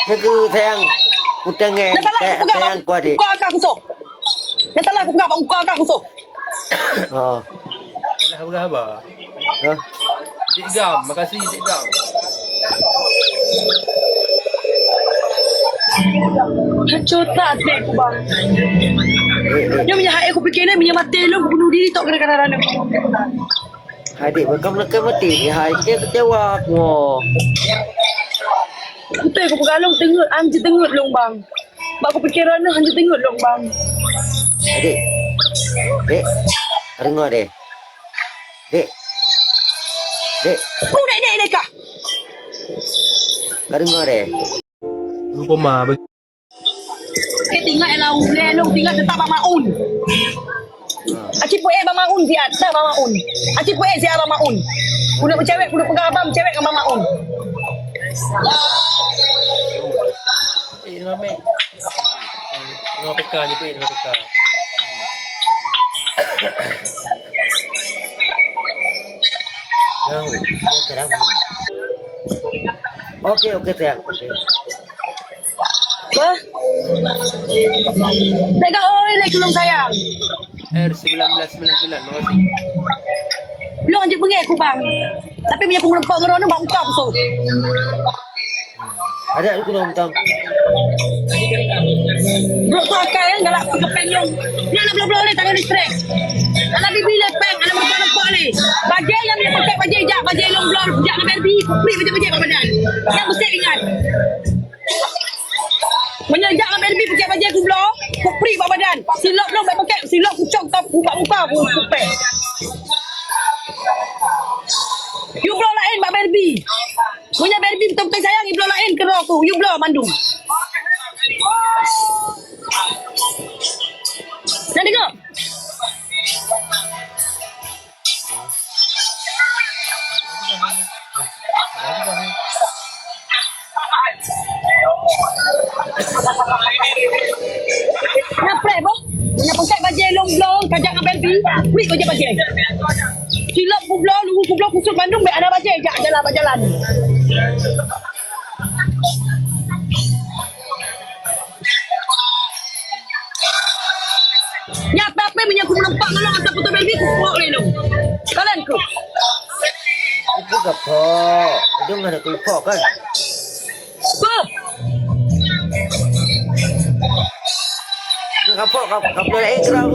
Jaga sayang. Hutang sayang ku adik. Kau akan kusuk. Yang salah aku pegang kau akan kusuk. Oh. Salah berapa? Ha. Cik Gam, makasih Cik Gam. Hancur tak hati aku bang. Dia punya hak aku fikir ni punya mati lu aku bunuh diri tak kena-kena rana. Adik bekam nak mati ni hai dia kecewa aku. Betul aku pegalong tengok anjir tengok long bang. Bak aku fikir rana anjir tengok long bang. Adik. Dek. Dengar dek. Dek. Dek, Kau naik kah? kau dengar dek. Lupa mah. Kita tinggal lah long tinggal tetap Bang Maun. Acik puek Bang Maun siat, dah Bang Maun. Acik puek siat Bang Maun. Budak bercewek, budak pegang abang cewek dengan Bang Maun. Nama mek. Nama PK ni pun nama PK. Jauh, dia terang. Okey sayang. Okey. Apa? Tengok oi lek long sayang. R1999, makasih. Long anjir bengek aku bang. Tapi punya aku melempar ngerono bang kau so. Ada aku nak minta. Bro tu akal kan galak kepeng long. Dia nak blok-blok ni tangan stres. Anak bibi lepeng, anak mereka ni. Bajai yang dia pakai bajai jak, bajai long blok, jak dengan berbi, kupri bajai-bajai kat badan. Yang mesti ingat. Menyejak dengan berbi pakai bajai aku blok, kupri kat badan. Silap long pakai silap kucok kau buka muka aku kupeng. You blok lain Mbak Berbi. Punya Berbi betul-betul sayang, you blok lain kena aku. You blok Bandung. Nak dengar? Nak play apa? Nak pakai bajai long blong, kajak dengan Berbi. Wih kau je bajai. Silap kublok, lu kublok kusut Bandung, baik ada bajai jak jalan-jalan. Ya apa-apa punya aku menempak ngelong atas foto baby aku kuat ni dong. Kalian ku. Itu gapo. Dia mana tu kau kan? Apa? Gapo lain kerau.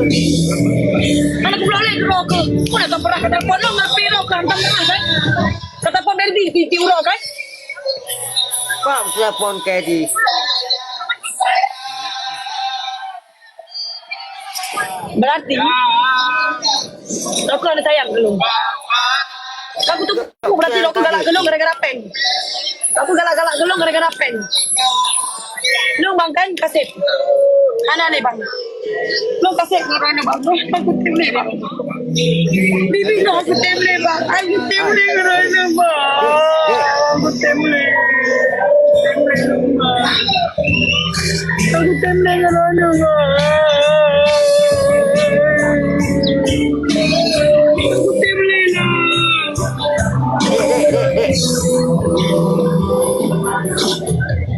Anak aku boleh kerok ke? Kau nak pernah kata telefon lo ngapain lo ke hantam mana kan? Kata telefon baby di urut kan? Pak telefon ke di. Berarti aku ada sayang ke lu. Aku tu aku berarti aku galak ke lu gara-gara pen. Aku galak-galak ke lu gara-gara pen. Lu bang kan kaset. Anak ni bang. Lu kaset kerana bang. Aku timle bang. Bibi no aku timle bang. Aku timle kerana bang. Aku timle. Aku timle kerana bang.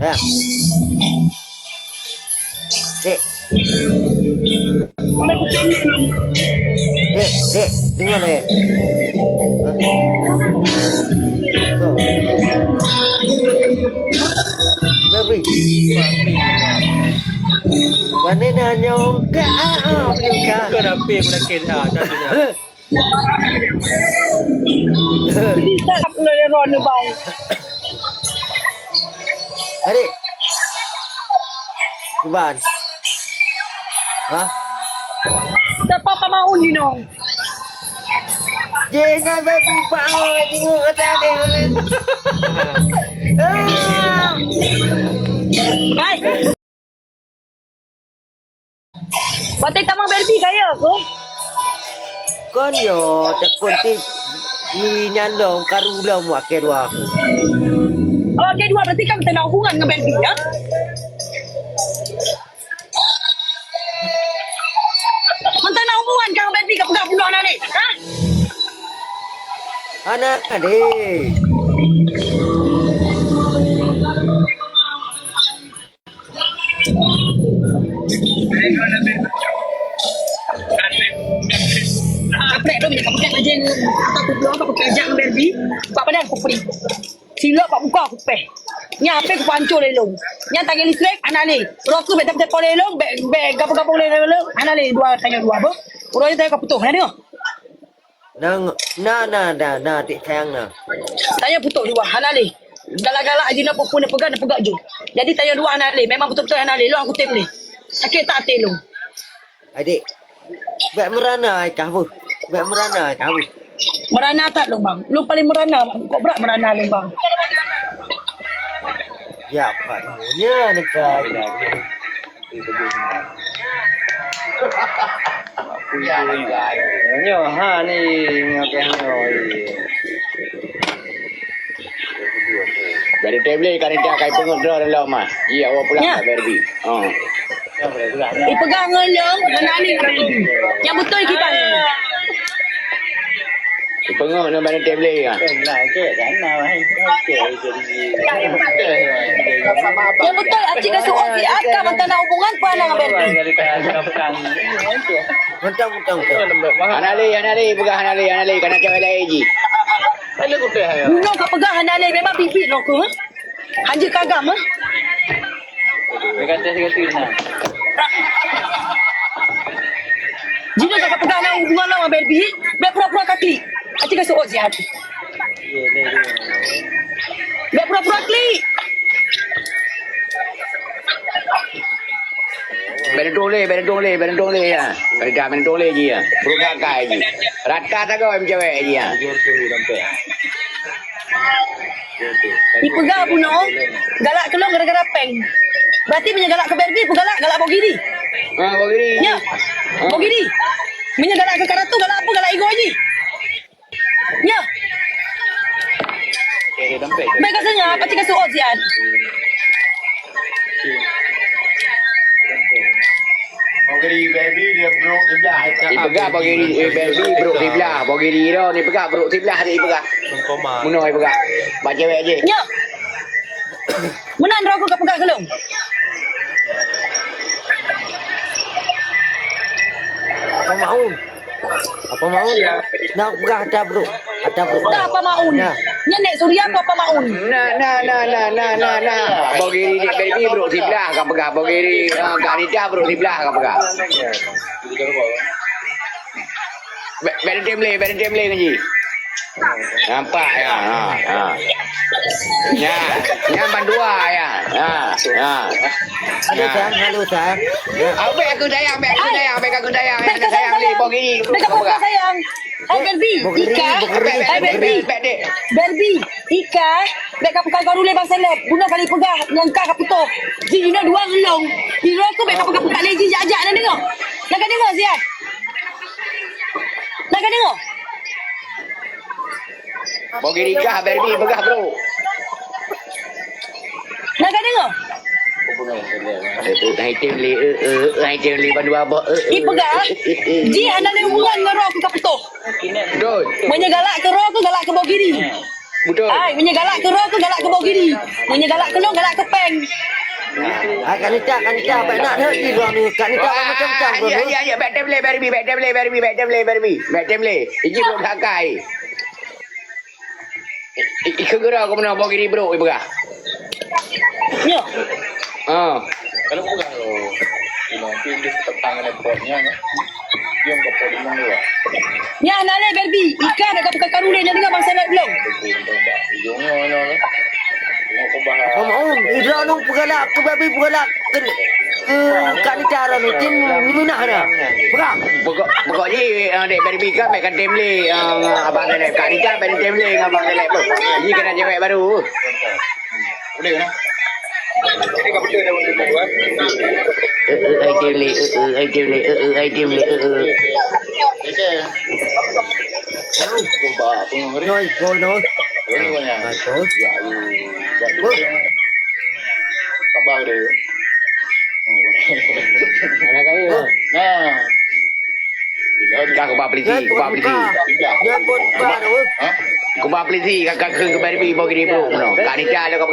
Ya. Dek. Dek, dengar dek. Baby. Mana nanya ke juga. Kau dah pay pun dah kena. Tak boleh rona bang. Adik. Kuban. Ha? Tak apa mau ni no. Jangan berbuka tengok kata dia. Hai. Batai tamang berbi kaya aku. Kon yo tekun ti ni nyandong karula mu akhir dua. Oh, okay, dua berarti kan kita nak hubungan dengan berbi ya? Mana nak hubungan dengan berbi ke pegang bulan ni? Ha? Anak adik. pakai baju aku keluar aku pakai hijab dengan Barbie. Pak badan aku free. Silap pak muka aku peh. Nya apa aku pancur lelong. Nya tangan listrik anale. Rokok betul-betul pole lelong, beg gapo-gapo lelong. Anale dua tanya dua apa? Urang tanya kau putus. Mana tengok? Nah, tik sayang nah. Tanya putus dua anale. Galak-galak aja nak pun pegang je. Jadi tanya dua anale. Memang betul-betul anale. Lu aku tem ni. Sakit tak hati lu. Adik. Bek merana kau. Bek merana kau. Merana tak lu bang? Lu paling merana. Kok berat merana lu bang? Ya, Pak. Punya negara. Nyo ha ni ngakeh nyo. Dari tablet kan dia kai pengut draw dalam mah. Iya awak pulang Ya. tak Barbie. Oh. Pegang ngelong anale. Yang betul kipan. Pengut dalam mana tablet ah. Yang betul acik kasi ozi aka mantan na hubungan pa na nga Barbie. Mentang-mentang. Anali pegang anali kana cewek lain ji. Buno ka pegang anale memang bibit no ko. Hanja kagam ah. Jino ka pegang na hubungan na nga Barbie. Be pura-pura kaki. Acik kasi ozi hati. Be pura-pura klik. Benar dole ya. Kerja benar dole ji ya. Bro kakak ji. Rata tak kau cewek ji ya. Dipegang Buno. Galak kelong gara-gara peng. Berarti punya galak ke Barbie, galak bau gini. Ha kau gini. Ya. Bau gini. Punya galak ke karatu, galak apa? Galak ego ni. Ya. Baik kasanya, apa cik kasi ozian? Ipegah bagi Barbie bro sebelah. Bagi dia ni pegah bro sebelah ni pegah. Koma. Munoi pegah. Baca cewek je. Ya. Menan rokok ke pegang kelong. Apa mau? Nak pegang ada bro. Tak apa maun. Ya. Nya nek Surya apa maun? Nah. Bagi dia Barbie bro sebelah kan pegah. Bagi dia Kanita bro sebelah kan pegah. Beri temle kan ji. Nampak ya. Ya bandua ya. Halo sayang. Ya. Abek aku sayang. Abek aku sayang. Baik Anak sayang ni bagi ni. Baik apa sayang? Hai Barbie, Ika. Hai Barbie. Barbie, Ika. Baik apa kau dulu bang seleb. Guna kali pegang yang kau kaputo. Ji dua ngelong. Di rokok baik apa kau pegang lagi ajak nak tengok. Nak tengok Zian. Nak tengok. Bagi nikah Barbie pegah bro. Nak tengok. Hai temle bandua bo. Ipegang. Ji anda le hubungan dengan rokok kaputo. Betul. Menyegalak ke rokok, galak ke bau giri. Betul. Hai, menyegalak ke rokok, galak ke bau giri. Menyegalak ke long, galak ke peng. Kanita, baik nak dah di ruang ni. Kanita macam-macam bro. Ya, back temle Barbie. Back temle. Ini belum kakai. Ikut gerak kau mana bagi ni bro, pegah. Ya. Kalau bukan lo, nanti di petang repotnya, dia nggak boleh mengeluar. Ya, nale Barbie. Ika dah kau karule nya dengan bang seleb long. Ujungnya mana? Mau kau bahas. Mau, idra nung pegalak ke babi pegalak ke kanita ro ni tin minah dah. Pegang. Pokok ni dek Barbie kan makan temle abang dia Kak Nita makan temle dengan abang dia bro. Ni kena cewek baru. Boleh kan? Ini kau betul dah untuk buat. Ai temle. Kau bahas pengurus. Noi, Ini banyak. Bagus. Ya, kabar dia. Anak kaya. Nah. Kau kau beli si. Dia pun baru. Hah? Kau beli si kakak ke Barbie bagi ni bro. Kak Nita ada kau